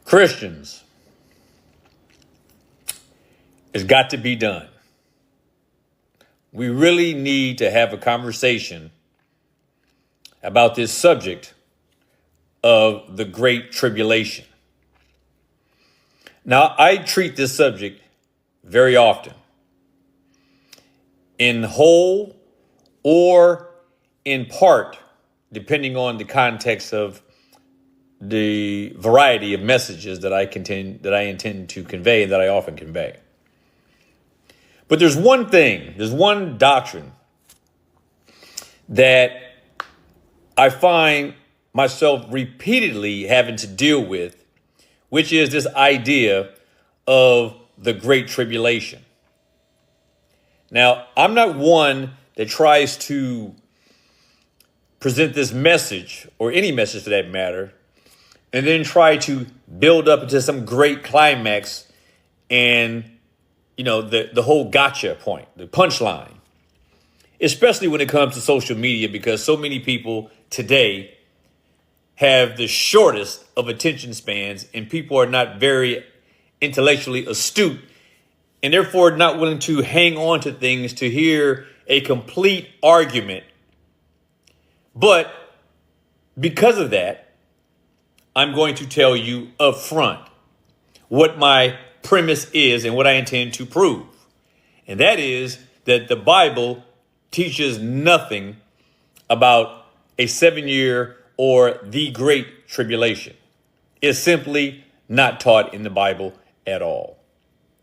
Christians, it's got to be done. We really need to have a conversation about this subject of the Great Tribulation. Now, I treat this subject very often, in whole or in part, depending on the context of the variety of messages that I intend to convey, that I often convey. But there's one doctrine that I find myself repeatedly having to deal with, which is this idea of the Great Tribulation. Now, I'm not one that tries to present this message, or any message for that matter, and then try to build up into some great climax and, the whole gotcha point, the punchline, especially when it comes to social media, because so many people today have the shortest of attention spans, and people are not very intellectually astute, and therefore not willing to hang on to things to hear a complete argument. But because of that, I'm going to tell you up front what my premise is and what I intend to prove. And that is that the Bible teaches nothing about a 7-year or the Great Tribulation. It's simply not taught in the Bible at all.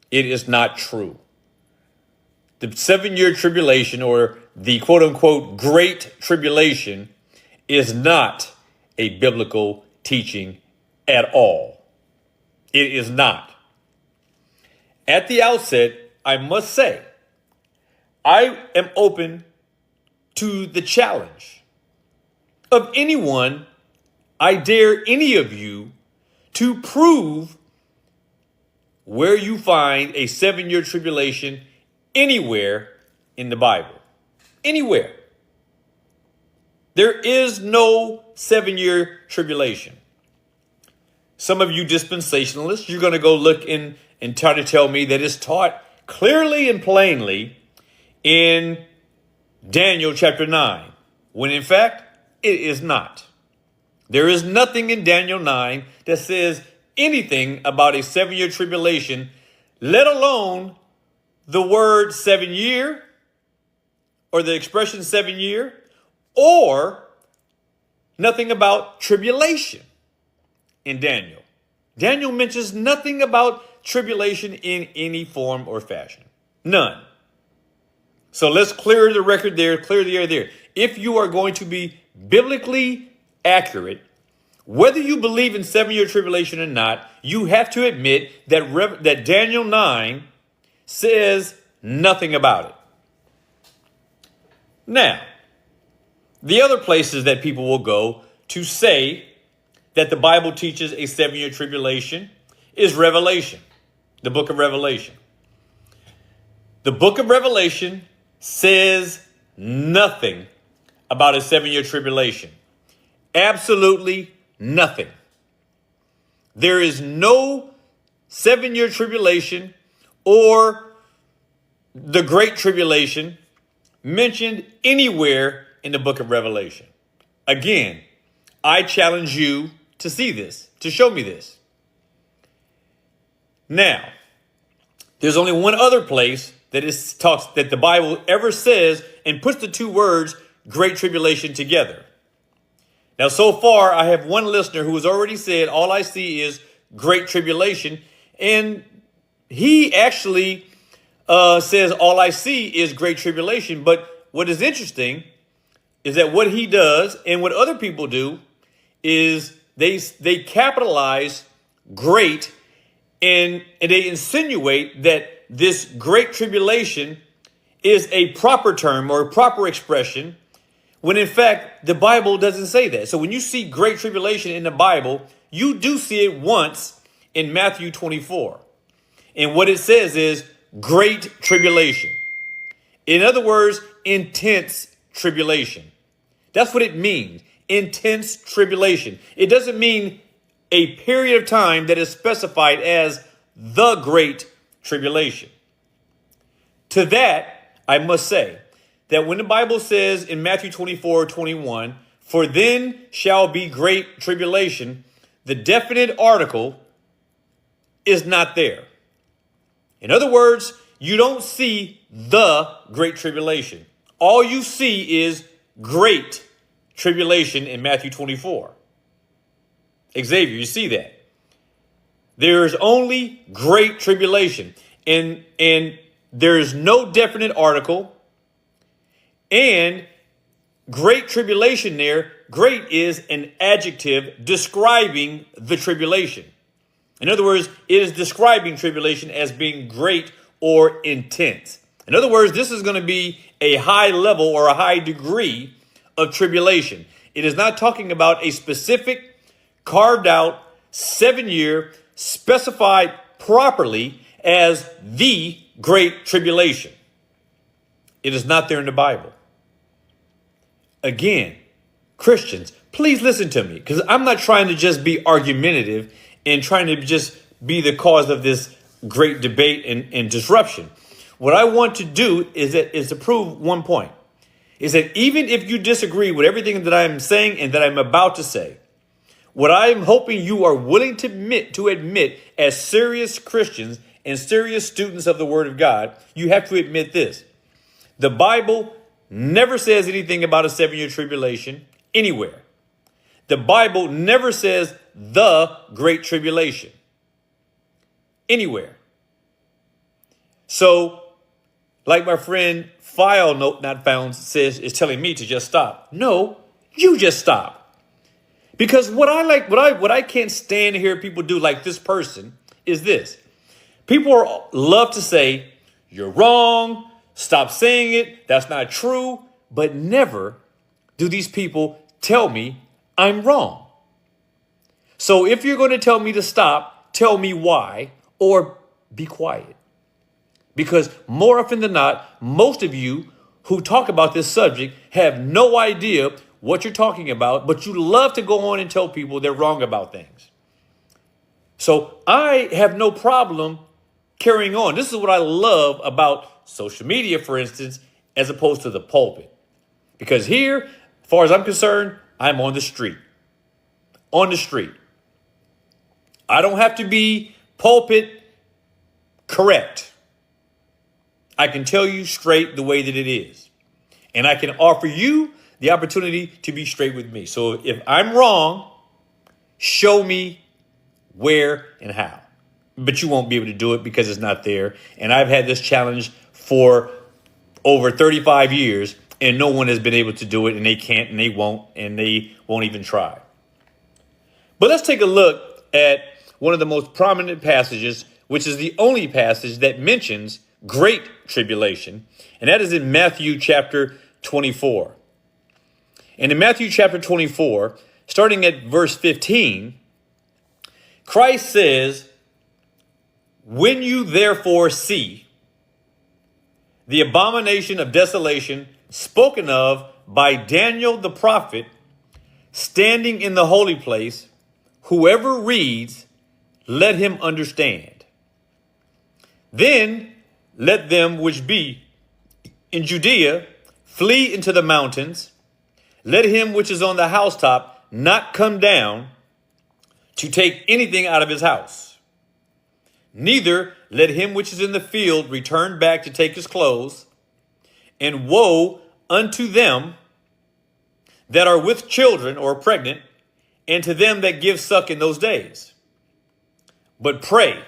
It is not true. The 7-year tribulation, or the quote unquote Great Tribulation, is not a biblical teaching at all. It is not. At the outset, I must say, I am open to the challenge of anyone. I dare any of you to prove where you find a 7-year tribulation anywhere in the Bible. Anywhere. There is no 7-year tribulation. Some of you dispensationalists, you're going to go look in and try to tell me that it's taught clearly and plainly in Daniel chapter 9, when in fact it is not. There is nothing in Daniel 9 that says anything about a 7-year tribulation, let alone the word 7-year or the expression 7-year, or nothing about tribulation in Daniel. Daniel mentions nothing about tribulation in any form or fashion. None. So let's clear the record there, clear the air there. If you are going to be biblically accurate, whether you believe in 7-year tribulation or not, you have to admit that Daniel 9 says nothing about it. Now, the other places that people will go to say that the Bible teaches a 7-year tribulation is Revelation, the book of Revelation. The book of Revelation says nothing about a 7-year tribulation. Absolutely nothing. There is no 7-year tribulation or the Great Tribulation mentioned anywhere in the book of Revelation. Again, I challenge you to see this, to show me this. Now, there's only one other place that the Bible ever says and puts the two words Great Tribulation together. Now, so far, I have one listener who has already said, all I see is Great Tribulation. And he actually says, all I see is Great Tribulation. But what is interesting is that what he does and what other people do is they capitalize great, and they insinuate that this Great Tribulation is a proper term or a proper expression, when in fact the Bible doesn't say that. So when you see Great Tribulation in the Bible, you do see it once in Matthew 24. And what it says is Great Tribulation. In other words, intense tribulation. That's what it means. Intense tribulation. It doesn't mean a period of time that is specified as the Great Tribulation. To that, I must say that when the Bible says in Matthew 24:21, for then shall be great tribulation, the definite article is not there. In other words, you don't see the Great Tribulation. All you see is great tribulation in Matthew 24. Xavier, you see that? There is only great tribulation. And there is no definite article. And great tribulation there, great is an adjective describing the tribulation. In other words, it is describing tribulation as being great or intense. In other words, this is going to be a high level or a high degree of tribulation. It is not talking about a specific carved out 7-year specified properly as the Great Tribulation. It is not there in the Bible. Again, Christians, please listen to me, because I'm not trying to just be argumentative and trying to just be the cause of this great debate and disruption. What I want to do is to prove one point, is that even if you disagree with everything that I'm saying and that I'm about to say, what I'm hoping you are willing to admit as serious Christians and serious students of the Word of God, you have to admit this. The Bible never says anything about a 7-year tribulation anywhere. The Bible never says the Great Tribulation anywhere. So, like my friend File Note Not Found says, is telling me to just stop. No, you just stop. Because what I can't stand to hear people do, like this person, is this. People love to say, you're wrong, stop saying it, that's not true, but never do these people tell me I'm wrong. So if you're going to tell me to stop, tell me why, or be quiet. Because more often than not, most of you who talk about this subject have no idea what you're talking about, but you love to go on and tell people they're wrong about things. So I have no problem carrying on. This is what I love about social media, for instance, as opposed to the pulpit. Because here, as far as I'm concerned, I'm on the street. On the street. I don't have to be pulpit correct. I can tell you straight the way that it is. And I can offer you the opportunity to be straight with me. So if I'm wrong, show me where and how. But you won't be able to do it because it's not there. And I've had this challenge for over 35 years, and no one has been able to do it, and they can't, and they won't even try. But let's take a look at one of the most prominent passages, which is the only passage that mentions great tribulation, and that is in Matthew chapter 24. And in Matthew chapter 24, starting at verse 15, Christ says, when you therefore see the abomination of desolation spoken of by Daniel the prophet standing in the holy place, whoever reads, let him understand. Then let them which be in Judea flee into the mountains. Let him which is on the housetop not come down to take anything out of his house. Neither let him which is in the field return back to take his clothes. And woe unto them that are with children or pregnant, and to them that give suck in those days. But pray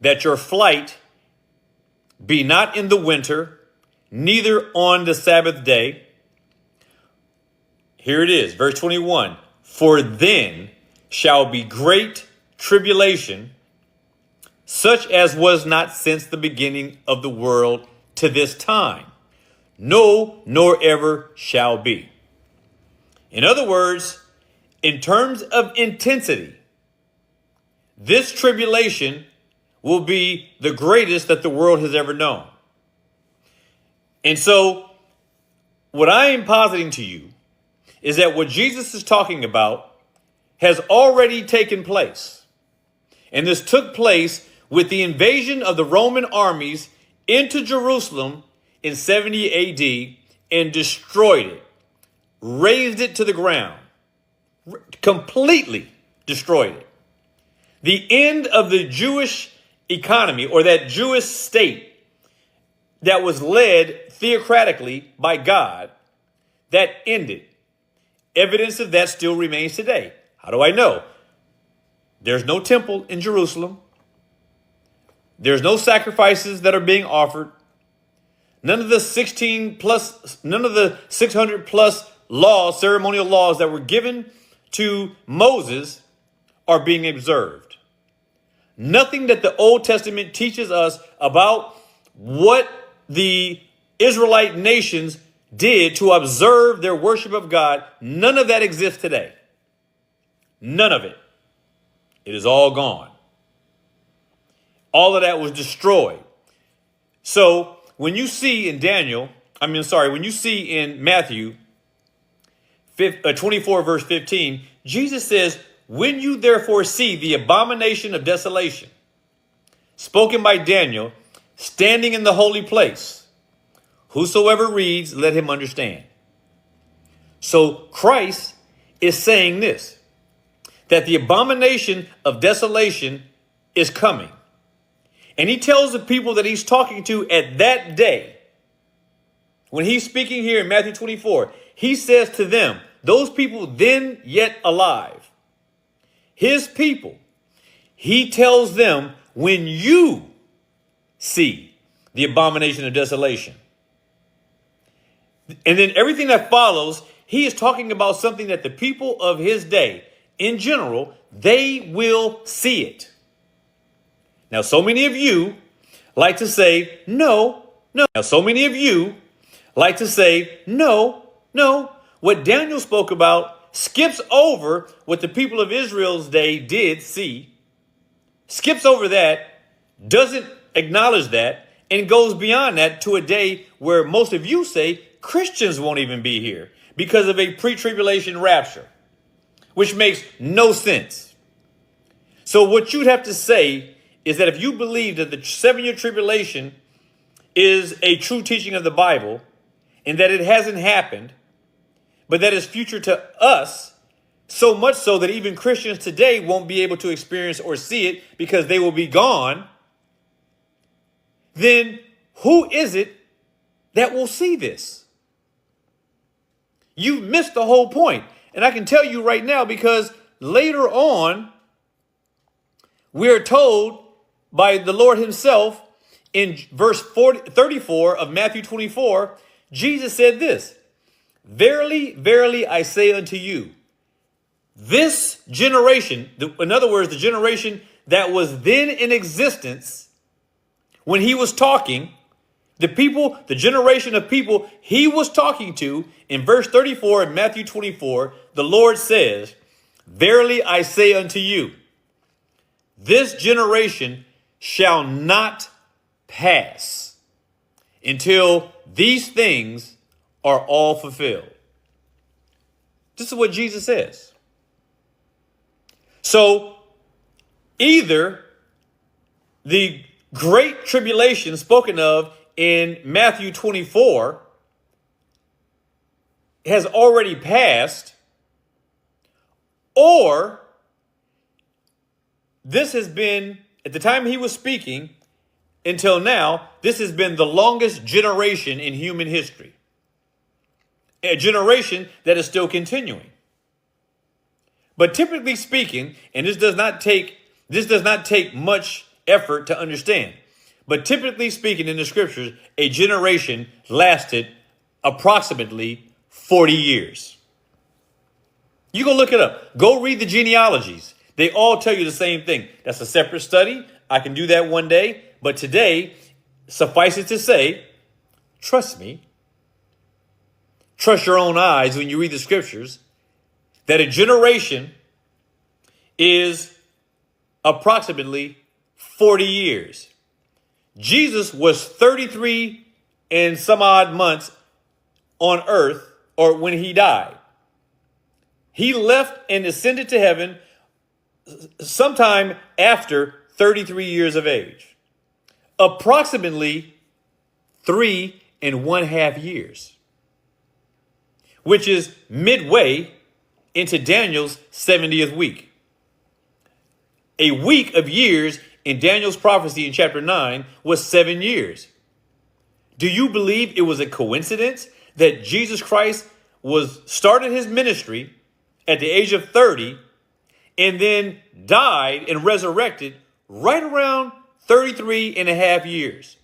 that your flight be not in the winter, neither on the Sabbath day. Here it is, verse 21. For then shall be great tribulation, such as was not since the beginning of the world to this time. No, nor ever shall be. In other words, in terms of intensity, this tribulation will be the greatest that the world has ever known. And so what I am positing to you is that what Jesus is talking about has already taken place. And this took place with the invasion of the Roman armies into Jerusalem in 70 AD and destroyed it, razed it to the ground, completely destroyed it. The end of the Jewish economy, or that Jewish state that was led theocratically by God, that ended. Evidence of that still remains today. How do I know? There's no temple in Jerusalem. There's no sacrifices that are being offered. None of the 600 plus laws, ceremonial laws that were given to Moses are being observed. Nothing that the Old Testament teaches us about what the Israelite nations did to observe their worship of God, none of that exists today. None of it. It is all gone. All of that was destroyed. So when you see in when you see in Matthew 24 verse 15, Jesus says, when you therefore see the abomination of desolation, spoken by Daniel, standing in the holy place, whosoever reads, let him understand. So Christ is saying this, that the abomination of desolation is coming. And he tells the people that he's talking to at that day, when he's speaking here in Matthew 24, he says to them, those people then yet alive, his people, he tells them, when you see the abomination of desolation. And then everything that follows, he is talking about something that the people of his day, in general, they will see it. Now, so many of you like to say, no. Now, so many of you like to say, no. What Daniel spoke about skips over what the people of Israel's day did see, skips over that, doesn't acknowledge that, and goes beyond that to a day where most of you say Christians won't even be here because of a pre-tribulation rapture, which makes no sense. So what you'd have to say is that if you believe that the 7-year tribulation is a true teaching of the Bible and that it hasn't happened, but that is future to us, so much so that even Christians today won't be able to experience or see it because they will be gone, then who is it that will see this? You missed the whole point. And I can tell you right now, because later on, we're told by the Lord himself in verse 34 of Matthew 24, Jesus said this, verily, verily, I say unto you, this generation, in other words, the generation that was then in existence when he was talking, the generation of people he was talking to in verse 34 of Matthew 24, the Lord says, verily, I say unto you, this generation shall not pass until these things are all fulfilled. This is what Jesus says. So either the great tribulation spoken of in Matthew 24 has already passed, or this has been, at the time he was speaking until now, this has been the longest generation in human history. A generation that is still continuing. But typically speaking, and this does not take much effort to understand, but typically speaking in the scriptures, a generation lasted approximately 40 years. You go look it up. Go read the genealogies. They all tell you the same thing. That's a separate study. I can do that one day. But today, suffice it to say, trust me. Trust your own eyes when you read the scriptures, that a generation is approximately 40 years. Jesus was 33 and some odd months on earth, or when he died. He left and ascended to heaven sometime after 33 years of age, approximately 3.5 years, which is midway into Daniel's 70th week. A week of years in Daniel's prophecy in chapter 9 was 7 years. Do you believe it was a coincidence that Jesus Christ started his ministry at the age of 30 and then died and resurrected right around 33.5 years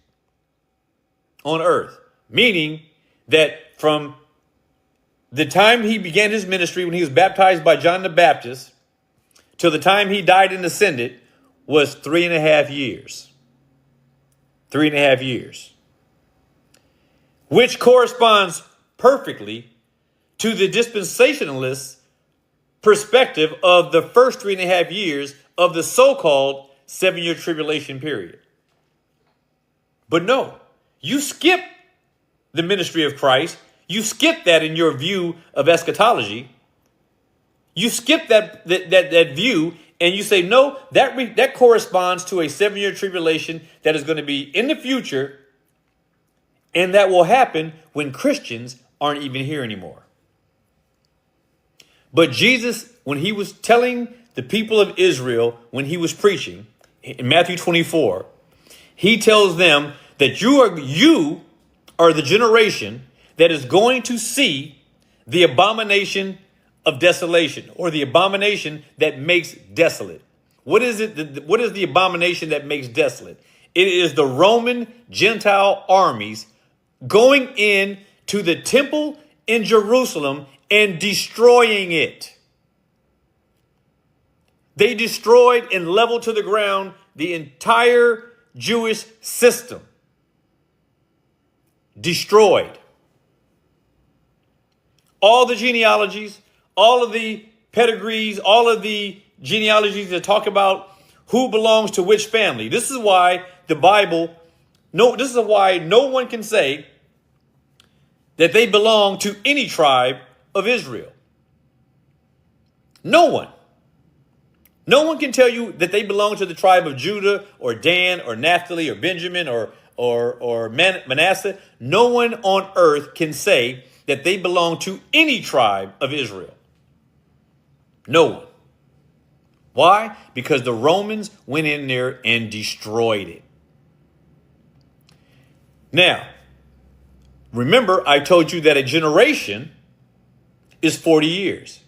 on earth? Meaning that from the time he began his ministry, when he was baptized by John the Baptist, till the time he died and ascended, was 3.5 years. 3.5 years. Which corresponds perfectly to the dispensationalist perspective of the first 3.5 years of the so-called 7-year tribulation period. But no, you skip the ministry of Christ. You skip that in your view of eschatology. You skip that view and you say, no, that corresponds to a 7-year tribulation that is going to be in the future, and that will happen when Christians aren't even here anymore. But Jesus, when he was telling the people of Israel, when he was preaching in Matthew 24, he tells them that you are the generation that is going to see the abomination of desolation, or the abomination that makes desolate. What is it? What is the abomination that makes desolate? It is the Roman Gentile armies going in to the temple in Jerusalem and destroying it. They destroyed and leveled to the ground the entire Jewish system. Destroyed. All the genealogies, all of the pedigrees, all of the genealogies that talk about who belongs to which family. This is why the Bible, this is why no one can say that they belong to any tribe of Israel. No one. No one can tell you that they belong to the tribe of Judah or Dan or Naphtali or Benjamin or Manasseh. No one on earth can say that they belong to any tribe of Israel. No one. Why? Because the Romans went in there and destroyed it. Now, remember, I told you that a generation is 40 years.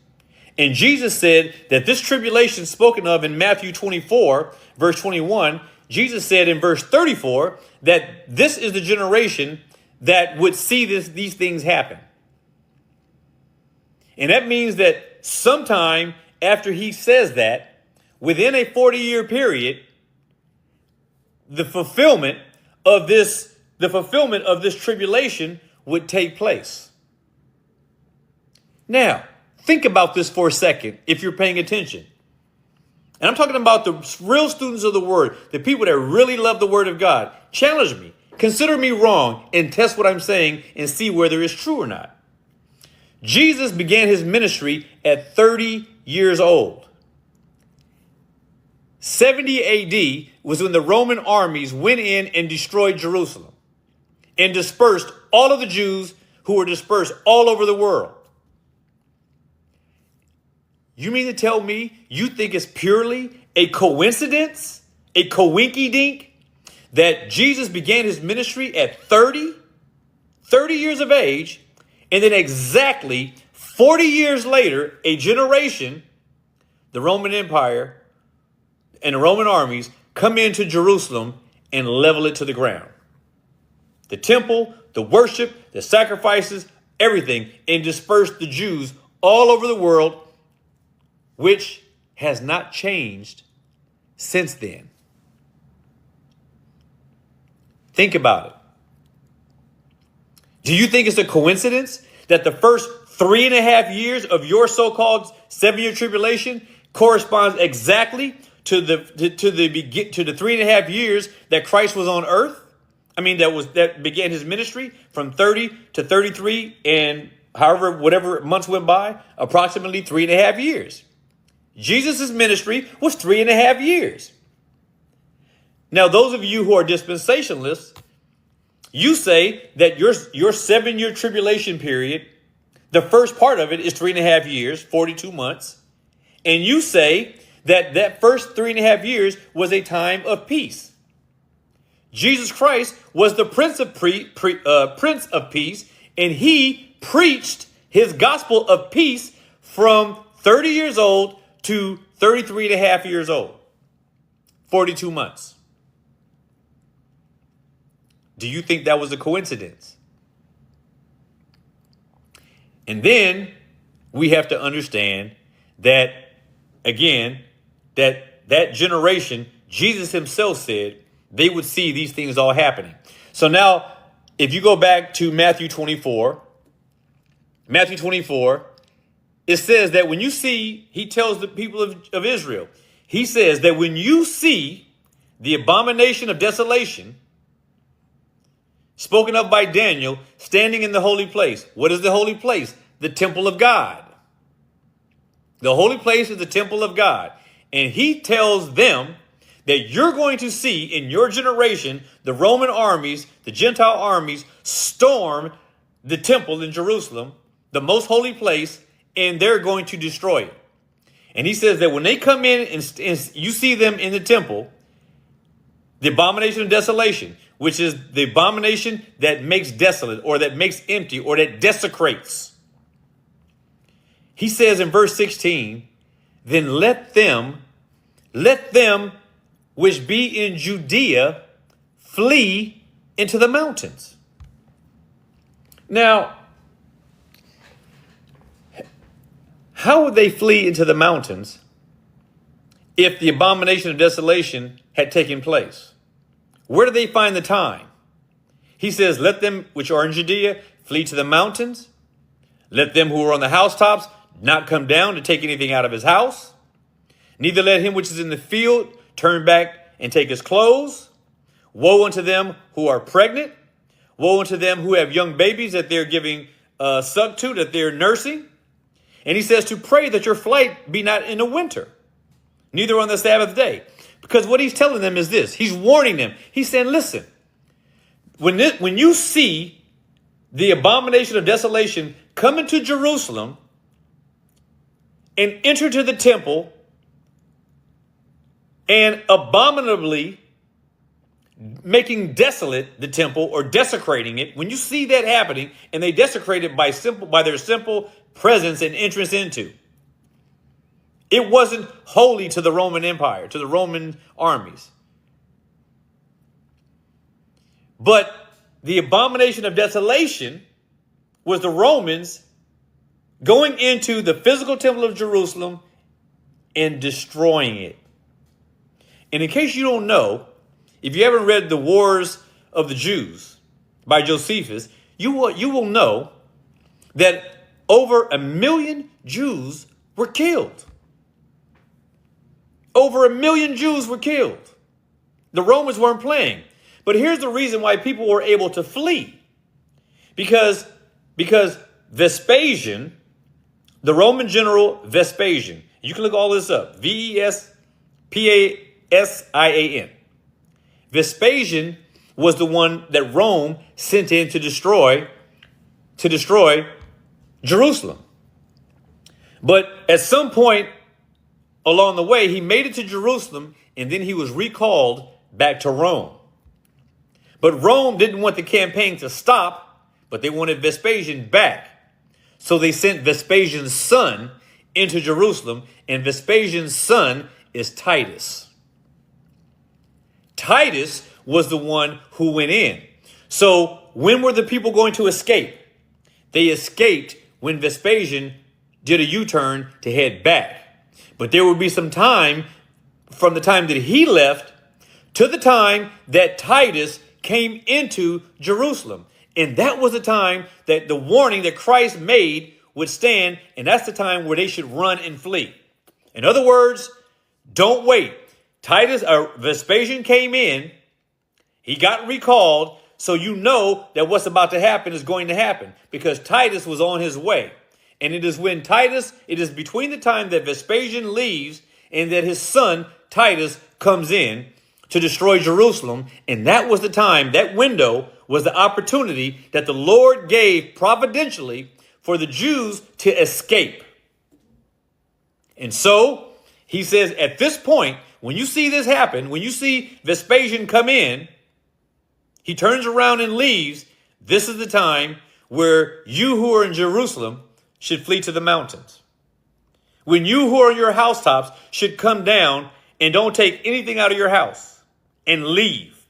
And Jesus said that this tribulation spoken of in Matthew 24, verse 21, Jesus said in verse 34 that this is the generation that would see these things happen. And that means that sometime after he says that, within a 40-year period, the fulfillment of this tribulation would take place. Now, think about this for a second if you're paying attention. And I'm talking about the real students of the word, the people that really love the word of God. Challenge me, consider me wrong, and test what I'm saying and see whether it's true or not. Jesus began his ministry at 30 years old. 70 AD was when the Roman armies went in and destroyed Jerusalem and dispersed all of the Jews who were dispersed all over the world. You mean to tell me you think it's purely a coincidence, a coinky-dink, that Jesus began his ministry at 30 years of age, and then exactly 40 years later, a generation, the Roman Empire and the Roman armies come into Jerusalem and level it to the ground? The temple, the worship, the sacrifices, everything, and disperse the Jews all over the world, which has not changed since then. Think about it. Do you think it's a coincidence that the first 3.5 years of your so-called 7-year tribulation corresponds exactly to the 3.5 years that Christ was on earth? I mean, that began his ministry from 30 to 33 and however, whatever months went by, approximately 3.5 years. Jesus' ministry was 3.5 years. Now, those of you who are dispensationalists, you say that your 7-year tribulation period, the first part of it is 3.5 years, 42 months. And you say that first 3.5 years was a time of peace. Jesus Christ was the Prince of Peace, and he preached his gospel of peace from 30 years old to 33.5 years old, 42 months. Do you think that was a coincidence? And then we have to understand that, again, that generation, Jesus himself said they would see these things all happening. So now, if you go back to Matthew 24, it says that when you see, he tells the people of Israel, he says that when you see the abomination of desolation spoken of by Daniel standing in the holy place. What is the holy place? The temple of God. The holy place is the temple of God. And he tells them that you're going to see in your generation the Roman armies, the Gentile armies, storm the temple in Jerusalem, the most holy place, and they're going to destroy it. And he says that when they come in and you see them in the temple, the abomination of desolation, which is the abomination that makes desolate or that makes empty or that desecrates. He says in verse 16, then let them which be in Judea flee into the mountains. Now, how would they flee into the mountains if the abomination of desolation had taken place? Where do they find the time? He says, let them which are in Judea flee to the mountains. Let them who are on the housetops not come down to take anything out of his house. Neither let him which is in the field turn back and take his clothes. Woe unto them who are pregnant. Woe unto them who have young babies that they're giving suck to, that they're nursing. And he says to pray that your flight be not in the winter, neither on the Sabbath day. Because what he's telling them is this. He's warning them. He's saying, listen, when you see the abomination of desolation come into Jerusalem and enter to the temple and abominably making desolate the temple or desecrating it, when you see that happening and they desecrate it by their simple presence and entrance into, it wasn't holy to the Roman Empire, to the Roman armies. But the abomination of desolation was the Romans going into the physical temple of Jerusalem and destroying it. And in case you don't know, if you haven't read The Wars of the Jews by Josephus, you will know that over 1 million Jews were killed. Over 1 million Jews were killed. The Romans weren't playing. But here's the reason why people were able to flee. Because Vespasian, the Roman general Vespasian, you can look all this up, Vespasian. Vespasian was the one that Rome sent in to destroy Jerusalem. But at some point along the way, he made it to Jerusalem, and then he was recalled back to Rome. But Rome didn't want the campaign to stop, but they wanted Vespasian back. So they sent Vespasian's son into Jerusalem, and Vespasian's son is Titus. Titus was the one who went in. So when were the people going to escape? They escaped when Vespasian did a U-turn to head back. But there would be some time from the time that he left to the time that Titus came into Jerusalem. And that was the time that the warning that Christ made would stand. And that's the time where they should run and flee. In other words, don't wait. Vespasian came in. He got recalled. So you know that what's about to happen is going to happen because Titus was on his way. And it is between the time that Vespasian leaves and that his son Titus comes in to destroy Jerusalem. And that was the time, that window was the opportunity that the Lord gave providentially for the Jews to escape. And so he says, at this point, when you see this happen, when you see Vespasian come in, he turns around and leaves. This is the time where you who are in Jerusalem should flee to the mountains. When you who are in your housetops should come down and don't take anything out of your house and leave.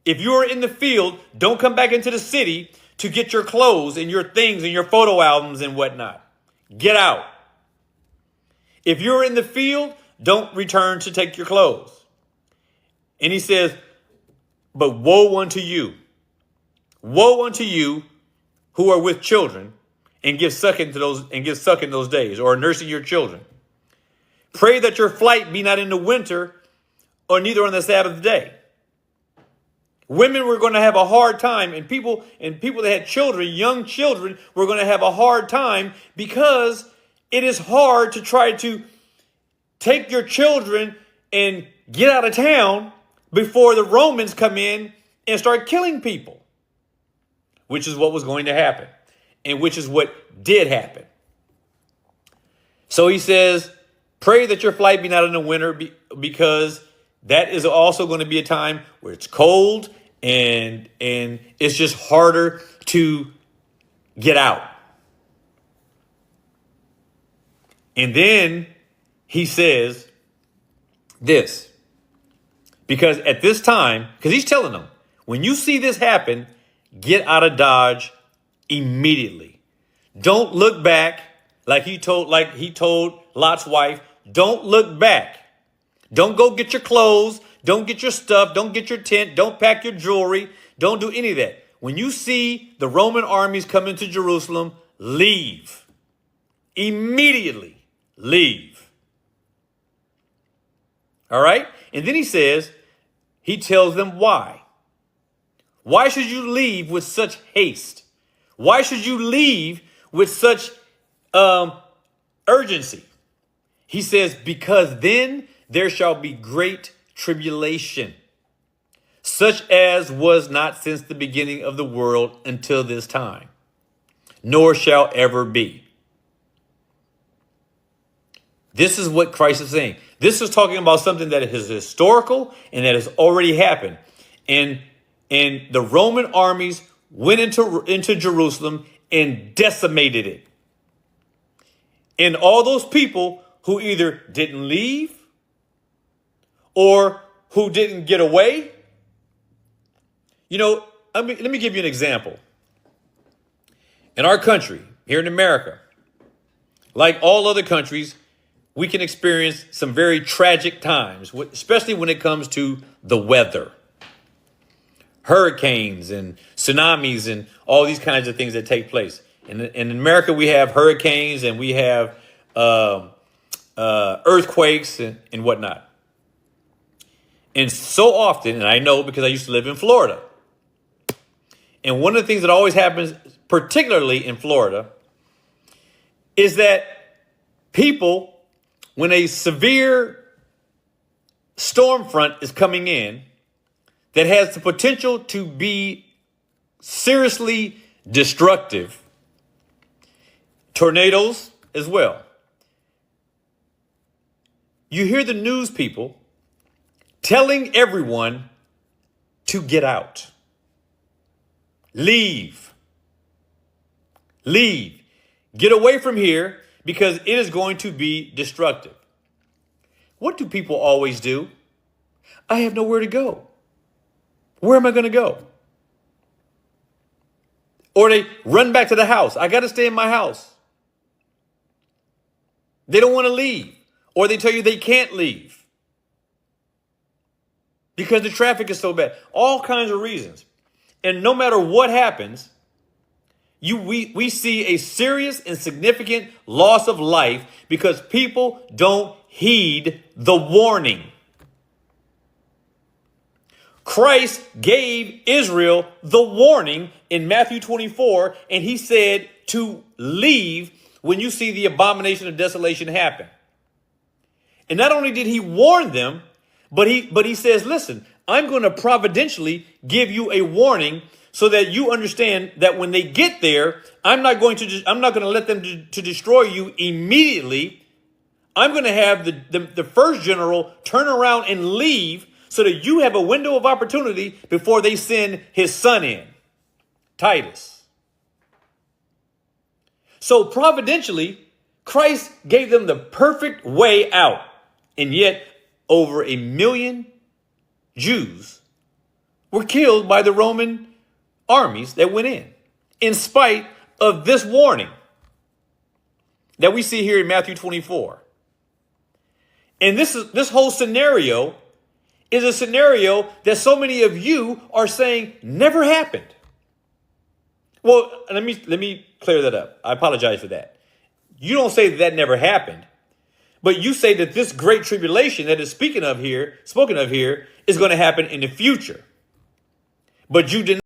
If you are in the field, don't come back into the city to get your clothes and your things and your photo albums and whatnot. Get out. If you're in the field, don't return to take your clothes. And he says, but woe unto you who are with children and give suck in those days, or nursing your children. Pray that your flight be not in the winter or neither on the Sabbath day. Women were going to have a hard time, and people that had children, young children, were going to have a hard time because it is hard to try to take your children and get out of town before the Romans come in and start killing people, which is what was going to happen and which is what did happen. So he says, pray that your flight be not in the winter because that is also going to be a time where it's cold and it's just harder to get out. And then he says this, because at this time, because he's telling them, when you see this happen, get out of Dodge immediately. Don't look back like he told Lot's wife. Don't look back. Don't go get your clothes. Don't get your stuff. Don't get your tent. Don't pack your jewelry. Don't do any of that. When you see the Roman armies come into Jerusalem, leave. Immediately leave. All right? And then he tells them why. Why should you leave with such haste? Why should you leave with such urgency? He says, because then there shall be great tribulation, such as was not since the beginning of the world until this time, nor shall ever be. This is what Christ is saying. This is talking about something that is historical and that has already happened. And the Roman armies went into Jerusalem and decimated it. And all those people who either didn't leave or who didn't get away. You know, let me give you an example. In our country, here in America, like all other countries, we can experience some very tragic times, especially when it comes to the weather. Hurricanes and tsunamis and all these kinds of things that take place. In America, we have hurricanes and we have earthquakes and whatnot. And so often, and I know because I used to live in Florida. And one of the things that always happens, particularly in Florida, is that people, when a severe storm front is coming in that has the potential to be seriously destructive, tornadoes as well, you hear the news people telling everyone to get out. Leave. Leave. Get away from here because it is going to be destructive. What do people always do? I have nowhere to go. Where am I going to go? Or they run back to the house. I got to stay in my house. They don't want to leave. Or they tell you they can't leave because the traffic is so bad. All kinds of reasons. And no matter what happens, we see a serious and significant loss of life because people don't heed the warning. Christ gave Israel the warning in Matthew 24, and he said to leave when you see the abomination of desolation happen. And not only did he warn them, but he says, listen, I'm going to providentially give you a warning so that you understand that when they get there, I'm not going to let them to destroy you immediately. I'm going to have the first general turn around and leave so that you have a window of opportunity before they send his son in, Titus. So providentially, Christ gave them the perfect way out. And yet over 1 million Jews were killed by the Roman armies that went in spite of this warning that we see here in Matthew 24. And this whole scenario is a scenario that so many of you are saying never happened. Well, let me clear that up. I apologize for that. You don't say that never happened, but you say that this great tribulation that is spoken of here is going to happen in the future. But you deny